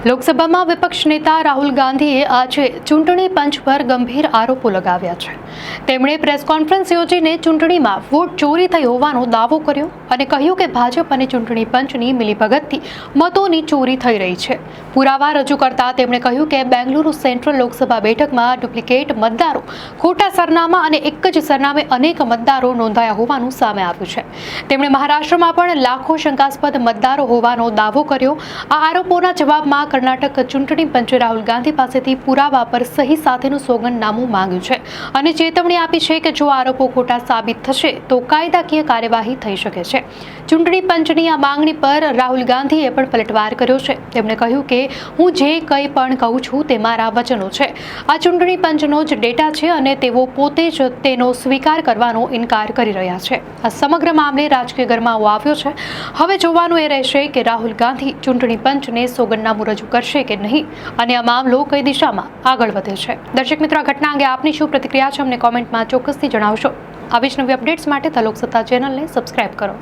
લોકસભામાં વિપક્ષ નેતા રાહુલ ગાંધીએ આજે ચૂંટણી પંચ પર ગંભીર આરોપો લગાવ્યા છે. તેમણે પ્રેસ કોન્ફરન્સ યોજીને ચૂંટણીમાં વોટ ચોરી થઈ હોવાનો દાવો કર્યો અને કહ્યું કે ભાજપ અને ચૂંટણી પંચની મિલીભગતથી મતોની ચોરી થઈ રહી છે. પુરાવા રજૂ કરતા તેમણે કહ્યું કે બેંગલુરુ સેન્ટ્રલ લોકસભા બેઠકમાં ડુપ્લિકેટ મતદારો, ખોટા સરનામા અને એક જ સરનામે અનેક મતદારો નોંધાયા હોવાનું સામે આવ્યું છે. તેમણે મહારાષ્ટ્રમાં પણ લાખો શંકાસ્પદ મતદારો હોવાનો દાવો કર્યો. આ આરોપોના જવાબમાં કર્ણાટક ચૂંટણી પંચે રાહુલ ગાંધી પાસેથી પુરાવા પર સહી સાથેનું સોગંદનામું માંગ્યું છે અને ચેતવણી આપી છે કે જો આરોપો ખોટા સાબિત થશે તો કાયદાકીય કાર્યવાહી થઈ શકે છે. ચૂંટણી પંચની આ માંગણી પર રાહુલ ગાંધીએ પણ પલટવાર કર્યો છે. તેમણે કહ્યું કે હું જે કંઈ પણ કહું છું તે મારા વચનો છે. આ ચૂંટણી પંચનો જ ડેટા છે અને તેઓ પોતે જ તેનો સ્વીકાર કરવાનો ઇનકાર કરી રહ્યા છે. આ સમગ્ર મામલે રાજકીય ગરમાવો આવ્યો છે. હવે જોવાનું એ રહેશે કે રાહુલ ગાંધી ચૂંટણી પંચને સોગંદનામું રજૂ કરશે કે નહીં અને આ મામલો કઈ દિશામાં આગળ વધે છે. દર્શક મિત્રો, આ ઘટના અંગે આપની શું પ્રતિક્રિયા છે અમને કોમેન્ટમાં ચોક્કસથી જણાવશો. આવી જ નવી અપડેટ્સ માટે ધ લોકસત્તા ચેનલને સબસ્ક્રાઇબ કરો.